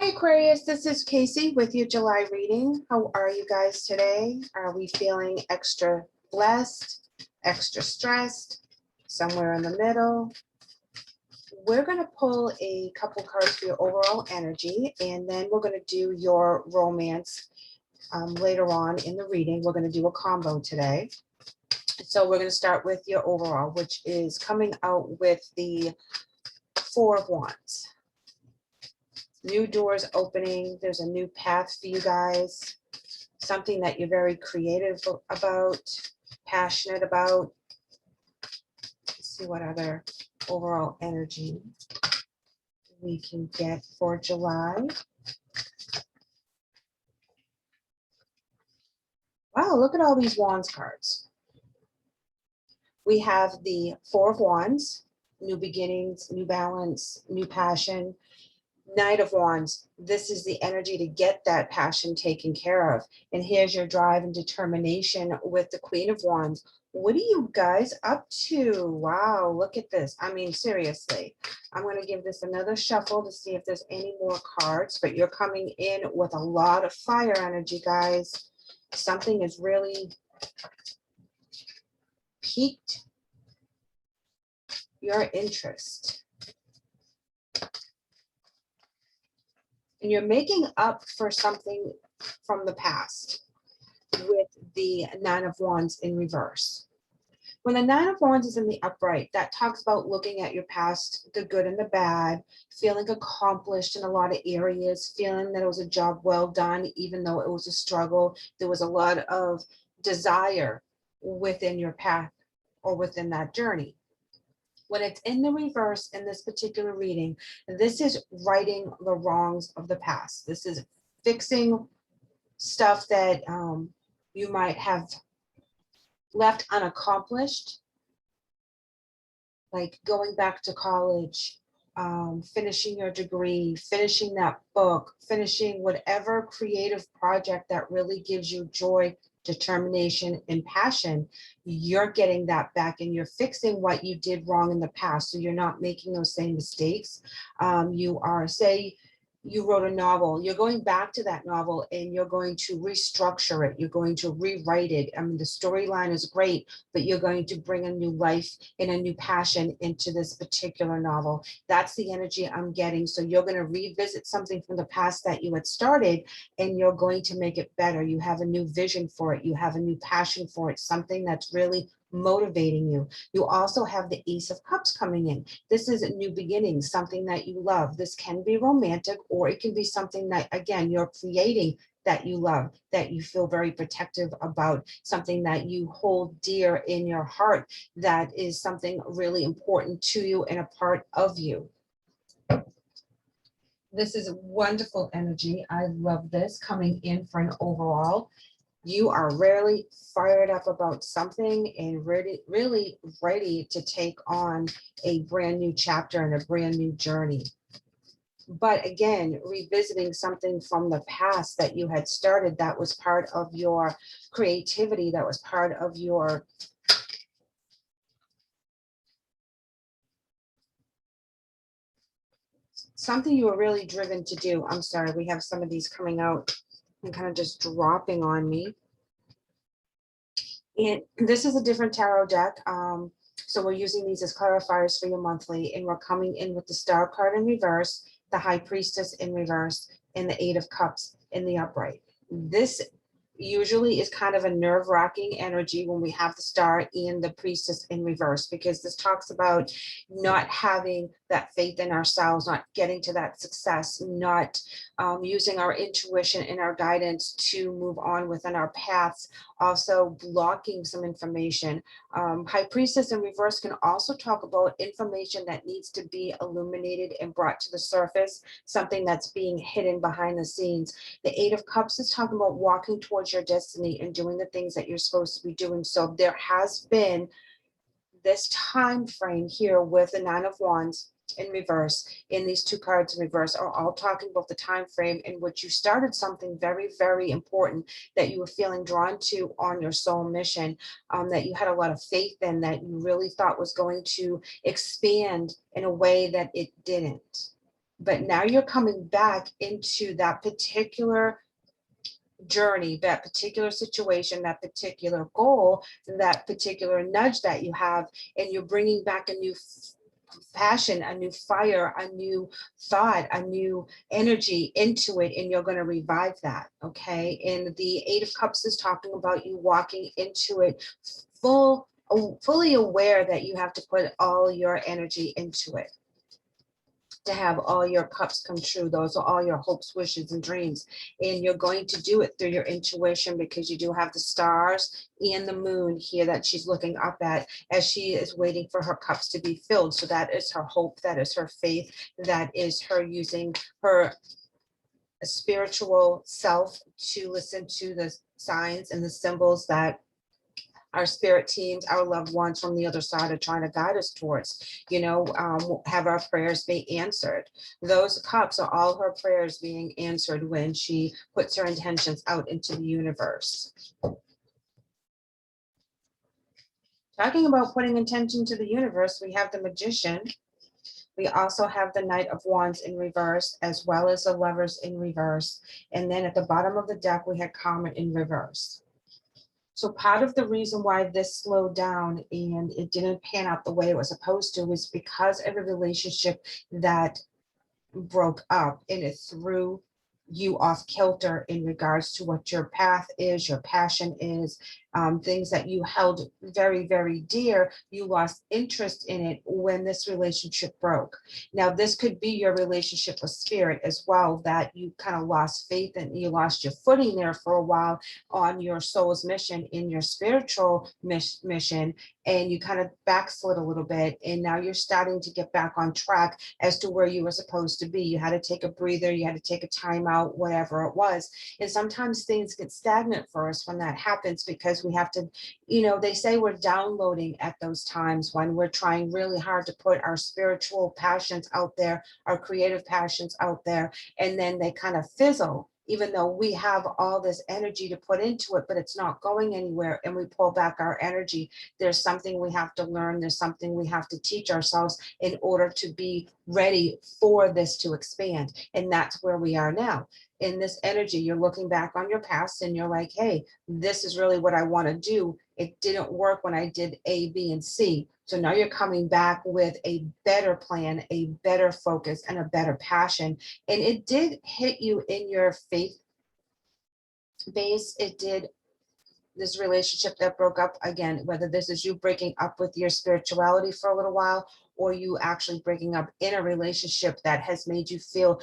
Hi Aquarius, this is Kaycee with your July reading. How are you guys today? Are we feeling extra blessed, extra stressed, somewhere in the middle? We're going to pull a couple cards for your overall energy, and then we're going to do your romance later on in the reading. We're going to do a combo today. So we're going to start with your overall, which is coming out with the Four of Wands. New doors opening. There's a new path for you guys. Something that you're very creative about, passionate about. Let's see what other overall energy we can get for July. Wow, look at all these Wands cards. We have the Four of Wands, new beginnings, new balance, new passion. Knight of Wands, this is the energy to get that passion taken care of. And here's your drive and determination with the Queen of Wands. What are you guys up to? Wow, look at this. I mean, seriously, I'm going to give this another shuffle to see if there's any more cards, but you're coming in with a lot of fire energy, guys. Something is really piqued your interest. And you're making up for something from the past with the Nine of Wands in reverse. When the Nine of Wands is in the upright, that talks about looking at your past, the good and the bad, feeling accomplished in a lot of areas, feeling that it was a job well done, even though it was a struggle. There was a lot of desire within your path or within that journey. When it's in the reverse in this particular reading, this is righting the wrongs of the past. This is fixing stuff that you might have left unaccomplished, like going back to college, finishing your degree, finishing that book, finishing whatever creative project that really gives you joy, determination, and passion. You're getting that back and you're fixing what you did wrong in the past. So you're not making those same mistakes. You are, say, you wrote a novel, you're going back to that novel and you're going to restructure it. You're going to rewrite it. I mean, the storyline is great, but you're going to bring a new life and a new passion into this particular novel. That's the energy I'm getting. So you're going to revisit something from the past that you had started and you're going to make it better. You have a new vision for it. You have a new passion for it, something that's really motivating you. You also have the Ace of Cups coming in. This is a new beginning, something that you love. This can be romantic, or it can be something that, again, you're creating that you love, that you feel very protective about, something that you hold dear in your heart, that is something really important to you and a part of you. This is wonderful energy. I love this coming in for an overall. You are really fired up about something and really ready to take on a brand new chapter and a brand new journey. But again, revisiting something from the past that you had started, that was part of your creativity, that was part of your something you were really driven to do. I'm sorry, we have some of these coming out and kind of just dropping on me. And this is a different tarot deck. So we're using these as clarifiers for your monthly, and we're coming in with the Star card in reverse, the High Priestess in reverse, and the Eight of Cups in the upright. This usually is kind of a nerve-wracking energy when we have the Star and the Priestess in reverse, because this talks about not having that faith in ourselves, not getting to that success, not using our intuition and our guidance to move on within our paths, also blocking some information. High Priestess in reverse can also talk about information that needs to be illuminated and brought to the surface, something that's being hidden behind the scenes. The Eight of Cups is talking about walking towards your destiny and doing the things that you're supposed to be doing. So there has been this time frame here with the Nine of Wands in reverse, in these two cards in reverse, are all talking about the time frame in which you started something very, very important that you were feeling drawn to on your soul mission, that you had a lot of faith in, that you really thought was going to expand in a way that it didn't. But now you're coming back into that particular journey, that particular situation, that particular goal, that particular nudge that you have, and you're bringing back a new passion, a new fire, a new thought, a new energy into it, and you're going to revive that. Okay. And the Eight of Cups is talking about you walking into it fully aware that you have to put all your energy into it to have all your cups come true. Those are all your hopes, wishes, and dreams. And you're going to do it through your intuition, because you do have the stars and the moon here that she's looking up at as she is waiting for her cups to be filled. So that is her hope, that is her faith, that is her using her spiritual self to listen to the signs and the symbols that our spirit teams, our loved ones from the other side are trying to guide us towards, have our prayers be answered. Those cups are all her prayers being answered when she puts her intentions out into the universe. Talking about putting intention to the universe, we have the Magician. We also have the Knight of Wands in reverse, as well as the Lovers in reverse. And then at the bottom of the deck, we had Karma in reverse. So part of the reason why this slowed down and it didn't pan out the way it was supposed to was because of a relationship that broke up, and it threw you off kilter in regards to what your path is, your passion is, things that you held very, very dear. You lost interest in it when this relationship broke. Now, this could be your relationship with spirit as well, that you kind of lost faith and you lost your footing there for a while on your soul's mission, in your spiritual mission, and you kind of backslid a little bit. And now you're starting to get back on track as to where you were supposed to be. You had to take a breather, you had to take a time out, whatever it was. And sometimes things get stagnant for us when that happens, because we have to, they say we're downloading at those times when we're trying really hard to put our spiritual passions out there, our creative passions out there, and then they kind of fizzle, even though we have all this energy to put into it, but it's not going anywhere, and we pull back our energy. There's something we have to learn. There's something we have to teach ourselves in order to be ready for this to expand. And that's where we are now. In this energy, you're looking back on your past and you're like, hey, this is really what I want to do. It didn't work when I did A, B, and C. So now you're coming back with a better plan, a better focus, and a better passion. And it did hit you in your faith base. It did. This relationship that broke up, again, whether this is you breaking up with your spirituality for a little while, or you actually breaking up in a relationship that has made you feel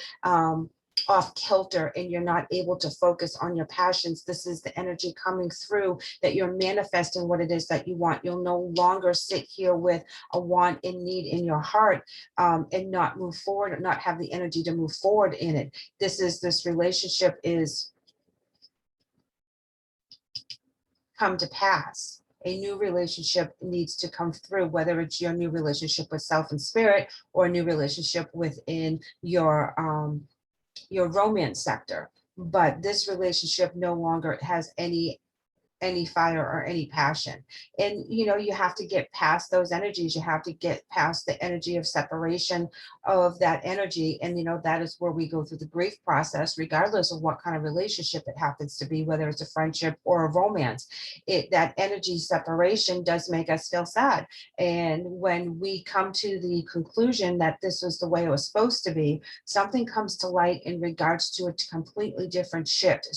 off kilter and you're not able to focus on your passions. This is the energy coming through that you're manifesting what it is that you want. You'll no longer sit here with a want and need in your heart and not move forward, or not have the energy to move forward in it. This relationship is come to pass. A new relationship needs to come through, whether it's your new relationship with self and spirit, or a new relationship within your romance sector. But this relationship no longer has any fire or any passion. And you have to get past those energies. You have to get past the energy of separation of that energy. And that is where we go through the grief process, regardless of what kind of relationship it happens to be, whether it's a friendship or a romance. That energy separation does make us feel sad. And when we come to the conclusion that this was the way it was supposed to be, something comes to light in regards to a completely different shift.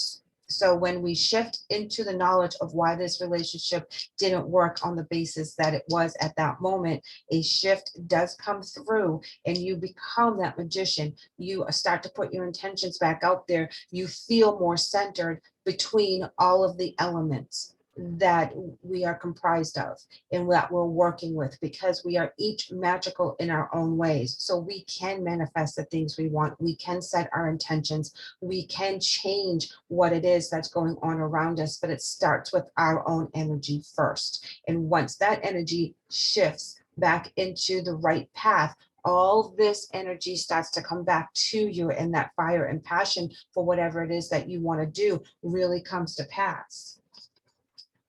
So when we shift into the knowledge of why this relationship didn't work on the basis that it was at that moment, a shift does come through and you become that magician. You start to put your intentions back out there. You feel more centered between all of the elements that we are comprised of and that we're working with, because we are each magical in our own ways. So we can manifest the things we want. We can set our intentions. We can change what it is that's going on around us, but it starts with our own energy first. And once that energy shifts back into the right path, all this energy starts to come back to you, and that fire and passion for whatever it is that you want to do really comes to pass.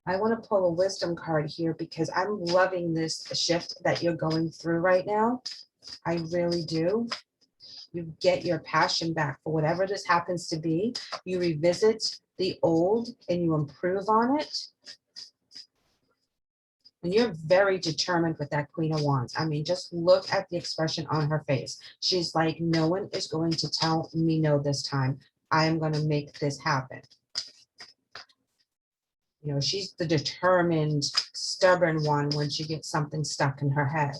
I want to pull a wisdom card here because I'm loving this shift that you're going through right now. I really do. You get your passion back for whatever this happens to be. You revisit the old and you improve on it. And you're very determined with that Queen of Wands. I mean, just look at the expression on her face. She's like, no one is going to tell me no this time. I am going to make this happen. You know, she's the determined, stubborn one when she gets something stuck in her head.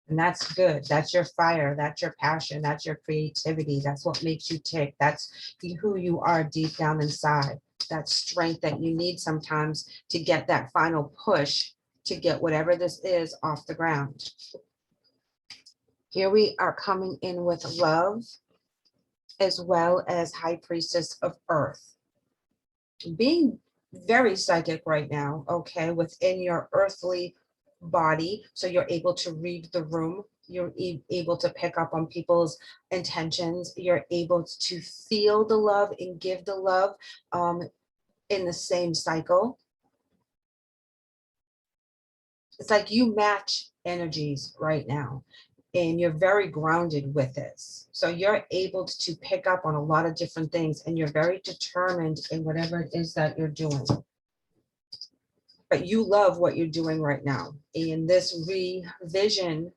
And that's good. That's your fire. That's your passion. That's your creativity. That's what makes you tick. That's who you are deep down inside. That strength that you need sometimes to get that final push to get whatever this is off the ground. Here we are coming in with love as well as High Priestess of Earth. Being very psychic right now, okay, within your earthly body. So you're able to read the room. You're able to pick up on people's intentions. You're able to feel the love and give the love in the same cycle. It's like you match energies right now and you're very grounded with this. So you're able to pick up on a lot of different things and you're very determined in whatever it is that you're doing. But you love what you're doing right now. And this revision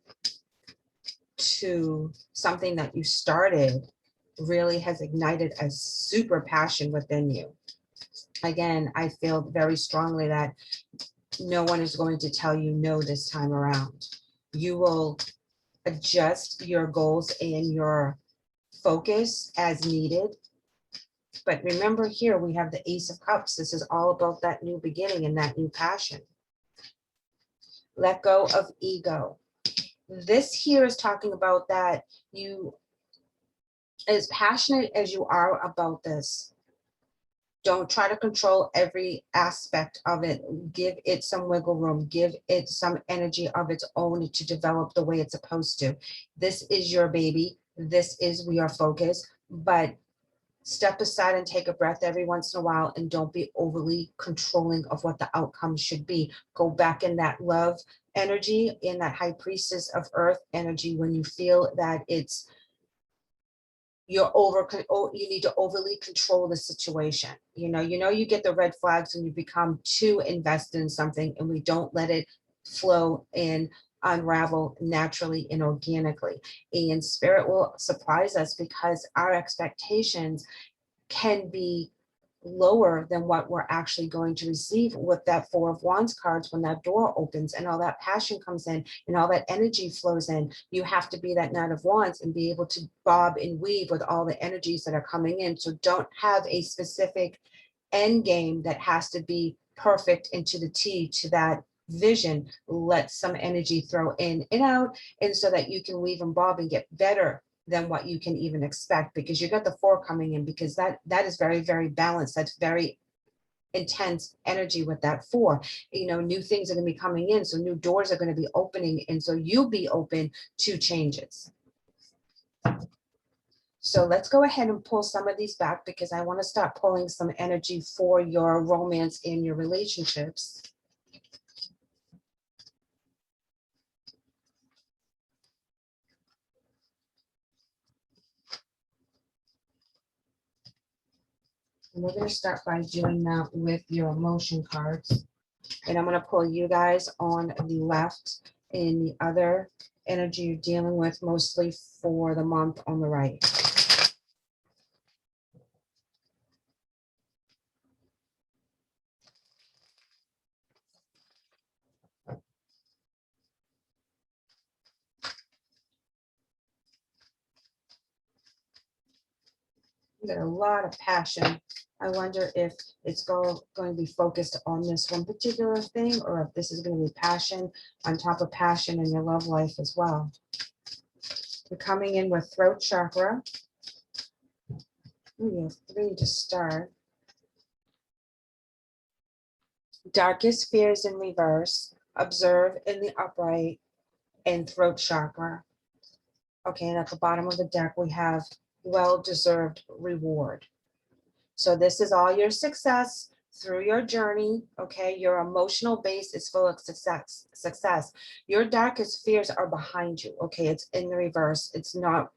to something that you started really has ignited a super passion within you. Again, I feel very strongly that no one is going to tell you no this time around. You will adjust your goals and your focus as needed. But remember, here we have the Ace of Cups. This is all about that new beginning and that new passion. Let go of ego. This here is talking about that you, as passionate as you are about this, don't try to control every aspect of it. Give it some wiggle room. Give it some energy of its own to develop the way it's supposed to. This is your baby. This is your focus. But step aside and take a breath every once in a while and don't be overly controlling of what the outcome should be. Go back in that love energy, in that High Priestess of Earth energy when you feel that it's you need to overly control the situation. You know, you get the red flags when you become too invested in something and we don't let it flow and unravel naturally and organically. And spirit will surprise us because our expectations can be lower than what we're actually going to receive with that Four of Wands cards. When that door opens and all that passion comes in and all that energy flows in, you have to be that Knight of Wands and be able to bob and weave with all the energies that are coming in. So don't have a specific end game that has to be perfect into the T to that vision. Let some energy throw in and out, and so that you can weave and bob and get better than what you can even expect, because you got the Four coming in, because that is very, very balanced. That's very intense energy with that Four. You know, new things are going to be coming in, so new doors are going to be opening, and so you'll be open to changes. So let's go ahead and pull some of these back, because I want to start pulling some energy for your romance in your relationships. And we're going to start by doing that with your emotion cards. And I'm going to pull you guys on the left and the other energy you're dealing with, mostly for the month on the right. You got a lot of passion. I wonder if it's going to be focused on this one particular thing, or if this is going to be passion on top of passion in your love life as well. We're coming in with throat chakra. We have 3 to start. Darkest fears in reverse, observe in the upright, and throat chakra. Okay, and at the bottom of the deck, we have well-deserved reward. So this is all your success. through your journey, okay, your emotional base is full of success. Your darkest fears are behind you, okay? It's in the reverse. It's not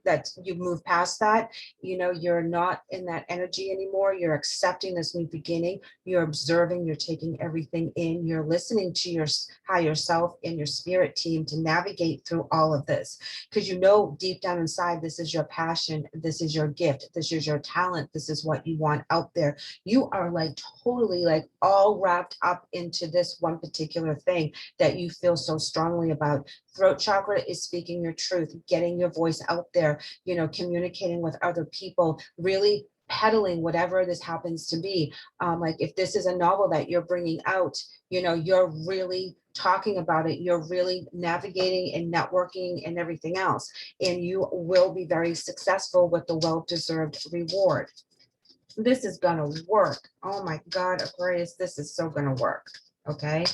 that you move past that. You know, you're not in that energy anymore. You're accepting this new beginning. You're observing, you're taking everything in, you're listening to your higher self and your spirit team to navigate through all of this. Because you know deep down inside, this is your passion, this is your gift, this is your talent, this is what you want out there. You are like totally like all wrapped up into this one particular thing that you feel so strongly about. Throat chakra is speaking your truth, getting your voice out there, you know, communicating with other people, really peddling whatever this happens to be. Like if this is a novel that you're bringing out, you know, you're really talking about it, you're really navigating and networking and everything else, and you will be very successful with the well-deserved reward. This is gonna work. Oh my God, Aquarius, this is so gonna work, okay?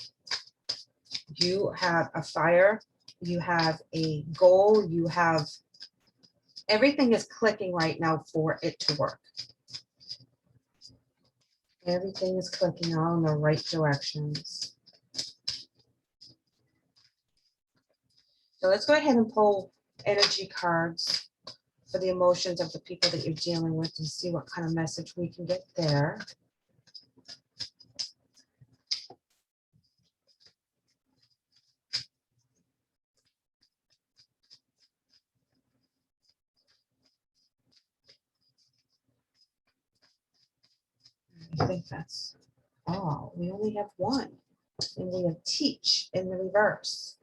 You have a fire, you have a goal, you have everything is clicking right now for it to work. Everything is clicking all in the right directions. So let's go ahead and pull energy cards for the emotions of the people that you're dealing with and see what kind of message we can get there. I think that's all. We only have one. And we have teach in the reverse.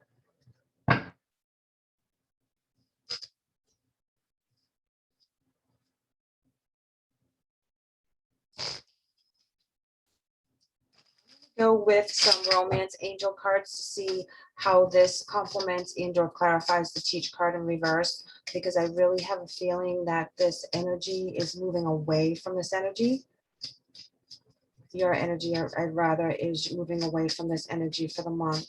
Go with some romance angel cards to see how this complements and or clarifies the teach card in reverse, because I really have a feeling that this energy is moving away from this energy. Your energy, I'd rather, is moving away from this energy for the month.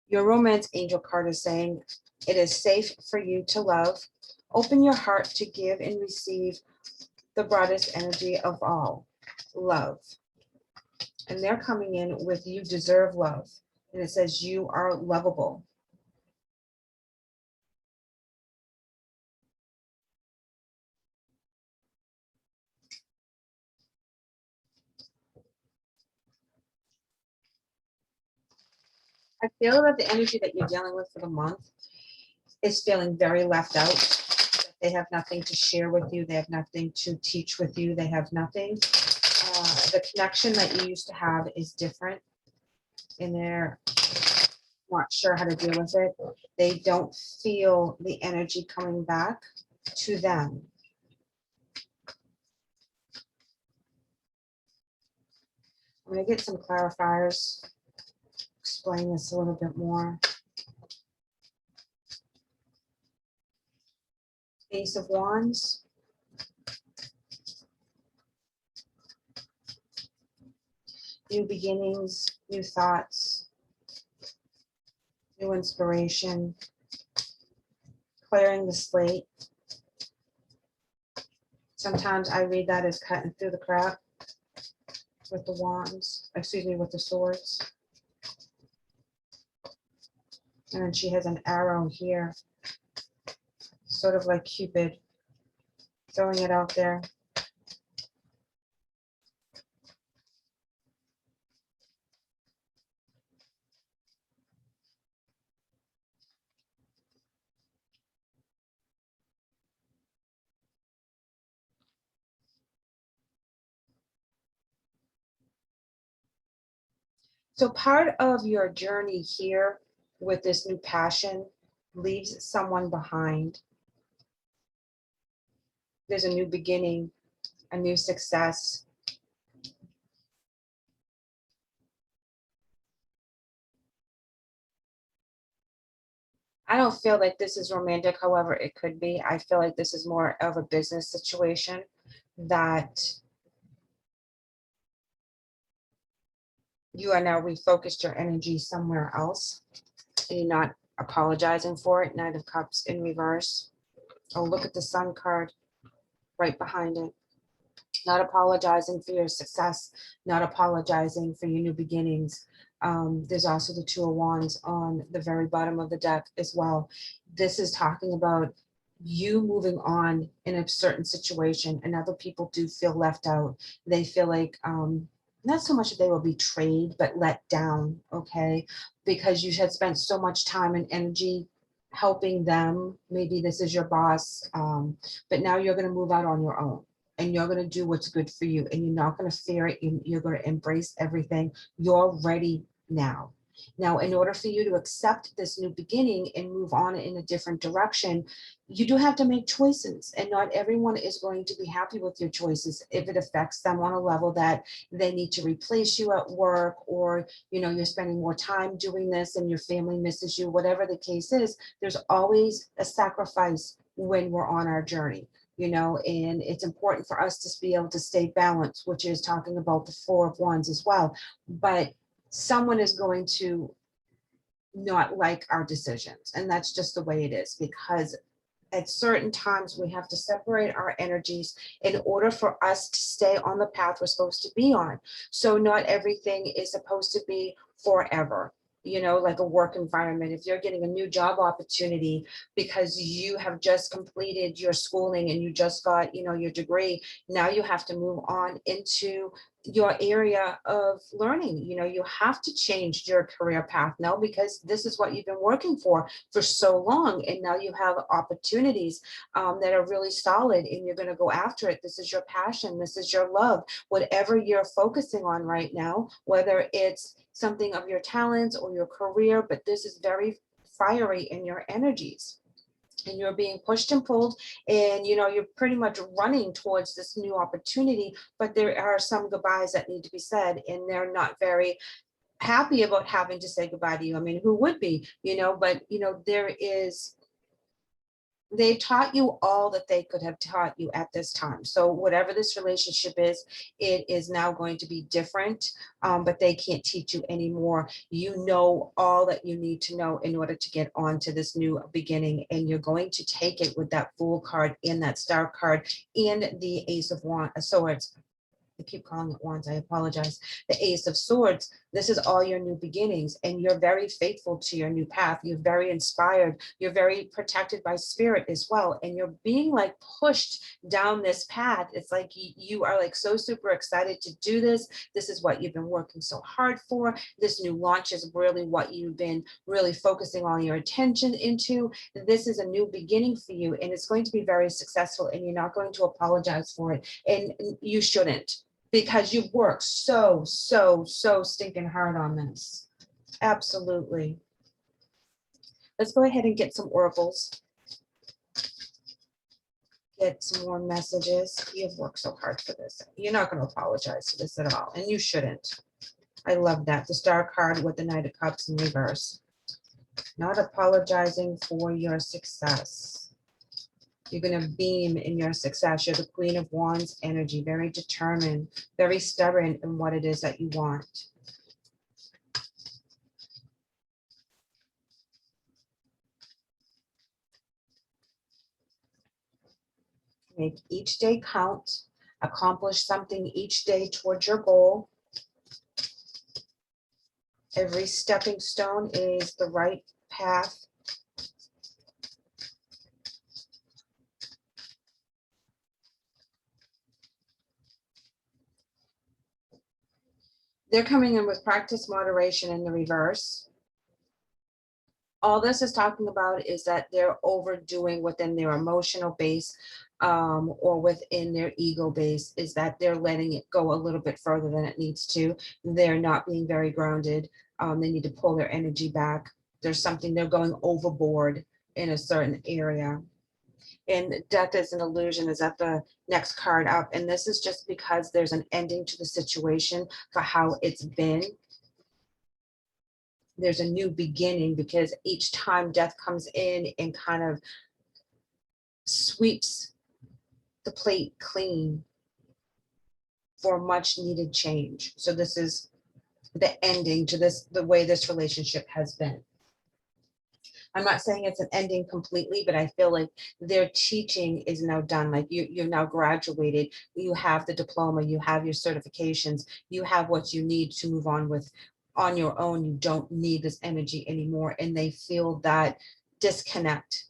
Your romance angel card is saying it is safe for you to love. Open your heart to give and receive the broadest energy of all, love. And they're coming in with you deserve love. And it says you are lovable. I feel that the energy that you're dealing with for the month is feeling very left out. They have nothing to share with you. They have nothing to teach with you. They have nothing. The connection that you used to have is different, and they're not sure how to deal with it. They don't feel the energy coming back to them. I'm going to get some clarifiers, explain this a little bit more. Ace of Wands. New beginnings, new thoughts, new inspiration, clearing the slate. Sometimes I read that as cutting through the crap with the wands, excuse me, with the swords. And then she has an arrow here, sort of like Cupid, throwing it out there. So part of your journey here with this new passion leaves someone behind. There's a new beginning, a new success. I don't feel like this is romantic, however, it could be. I feel like this is more of a business situation that you are now refocused your energy somewhere else. And you're not apologizing for it. Knight of Cups in reverse. Oh, look at the Sun card right behind it. Not apologizing for your success, not apologizing for your new beginnings. There's also the Two of Wands on the very bottom of the deck as well. This is talking about you moving on in a certain situation, and other people do feel left out. They feel like not so much that they were betrayed, but let down, okay? Because you had spent so much time and energy helping them. Maybe this is your boss, but now you're going to move out on your own, and you're going to do what's good for you, and you're not going to fear it. You're going to embrace everything. You're ready now. Now, in order for you to accept this new beginning and move on in a different direction, you do have to make choices, and not everyone is going to be happy with your choices if it affects them on a level that they need to replace you at work, or you're spending more time doing this and your family misses you. Whatever the case is, there's always a sacrifice when we're on our journey. And it's important for us to be able to stay balanced, which is talking about the Four of Wands as well. But someone is going to not like our decisions, and that's just the way it is, because at certain times we have to separate our energies in order for us to stay on the path we're supposed to be on. So not everything is supposed to be forever. Like a work environment, if you're getting a new job opportunity because you have just completed your schooling and you just got, your degree, now you have to move on into your area of learning. You have to change your career path now, because this is what you've been working for so long, and now you have opportunities that are really solid, and you're going to go after it. This is your passion, this is your love, whatever you're focusing on right now, whether it's something of your talents or your career, but this is very fiery in your energies, and you're being pushed and pulled, and you're pretty much running towards this new opportunity, but there are some goodbyes that need to be said, and they're not very happy about having to say goodbye to you. I mean, who would be, but they taught you all that they could have taught you at this time. So whatever this relationship is, it is now going to be different, but they can't teach you anymore. You know all that you need to know in order to get on to this new beginning, and you're going to take it with that Fool card and that Star card and the Ace of Swords. I keep calling it wands, I apologize. The Ace of Swords, this is all your new beginnings, and you're very faithful to your new path. You're very inspired. You're very protected by spirit as well. And you're being like pushed down this path. It's like you are like so super excited to do this. This is what you've been working so hard for. This new launch is really what you've been really focusing all your attention into. This is a new beginning for you, and it's going to be very successful, and you're not going to apologize for it. And you shouldn't, because you've worked so stinking hard on this. Absolutely. Let's go ahead and get some oracles. Get some more messages. You've worked so hard for this. You're not going to apologize for this at all, and you shouldn't. I love that. The Star card with the Knight of Cups in reverse. Not apologizing for your success. You're going to beam in your success. You're the Queen of Wands energy, very determined, very stubborn in what it is that you want. Make each day count. Accomplish something each day towards your goal. Every stepping stone is the right path. They're coming in with practice moderation in the reverse. All this is talking about is that they're overdoing within their emotional base, or within their ego base, is that they're letting it go a little bit further than it needs to. They're not being very grounded. They need to pull their energy back. There's something, they're going overboard in a certain area. And death is an illusion is at the next card up. And this is just because there's an ending to the situation for how it's been. There's a new beginning, because each time death comes in and kind of sweeps the plate clean for much needed change. So this is the ending to this, the way this relationship has been. I'm not saying it's an ending completely, but I feel like their teaching is now done. Like you're now graduated, you have the diploma, you have your certifications, you have what you need to move on with on your own. You don't need this energy anymore. And they feel that disconnect,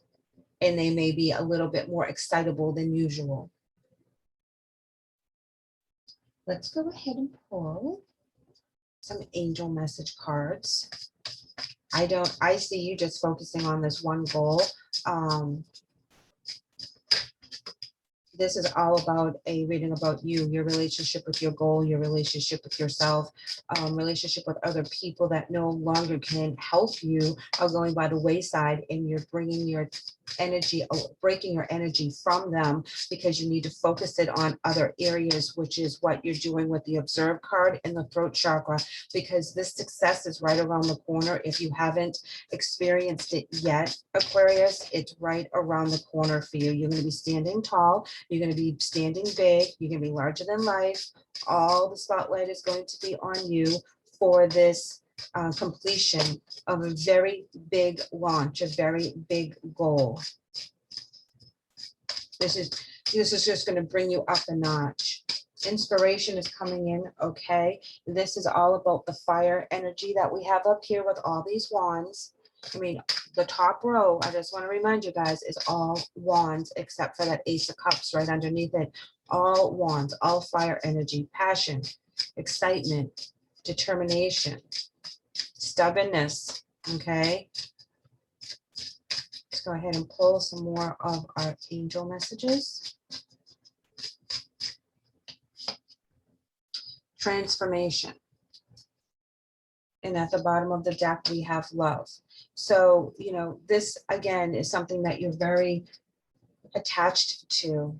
and they may be a little bit more excitable than usual. Let's go ahead and pull some angel message cards. I see you just focusing on this one goal. This is all about a reading about you, your relationship with your goal, your relationship with yourself, relationship with other people that no longer can help you are going by the wayside, and you're bringing your energy, breaking your energy from them because you need to focus it on other areas, which is what you're doing with the observe card and the throat chakra, because this success is right around the corner. If you haven't experienced it yet, Aquarius, it's right around the corner for you. You're going to be standing tall. You're going to be standing big. You're going to be larger than life. All the spotlight is going to be on you for this completion of a very big launch, a very big goal. This is just going to bring you up a notch. Inspiration is coming in, okay? This is all about the fire energy that we have up here with all these wands. I mean, the top row, I just want to remind you guys, is all wands except for that Ace of Cups right underneath it. All wands, all fire energy, passion, excitement, determination, stubbornness, okay? Let's go ahead and pull some more of our angel messages. Transformation. And at the bottom of the deck, we have love. So, you know, this again is something that you're very attached to.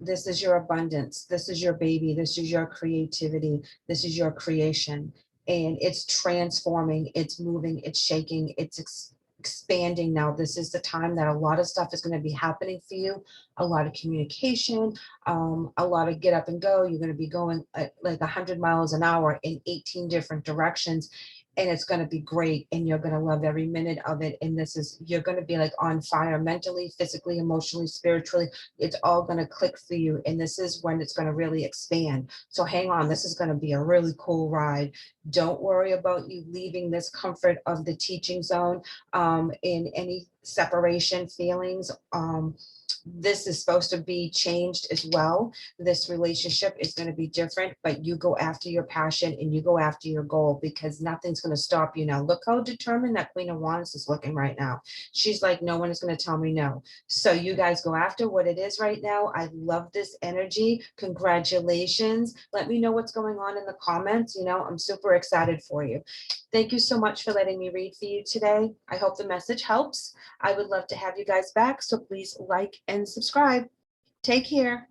This is your abundance. This is your baby. This is your creativity. This is your creation. And it's transforming, it's moving, it's shaking, it's expanding now. This is the time that a lot of stuff is going to be happening for you. A lot of communication, a lot of get up and go. You're going to be going at like 100 miles an hour in 18 different directions. And it's going to be great, and you're going to love every minute of it. And this is, you're going to be like on fire mentally, physically, emotionally, spiritually. It's all going to click for you. And this is when it's going to really expand. So hang on, this is going to be a really cool ride. Don't worry about you leaving this comfort of the teaching zone in any separation feelings. This is supposed to be changed as well. This relationship is going to be different, but you go after your passion and you go after your goal, because nothing's going to stop you now. Look how determined that Queen of Wands is looking right now. She's like, no one is going to tell me no. So you guys go after what it is right now. I love this energy. Congratulations. Let me know what's going on in the comments. You know, I'm super excited for you. Thank you so much for letting me read for you today. I hope the message helps. I would love to have you guys back, so please like and subscribe. Take care.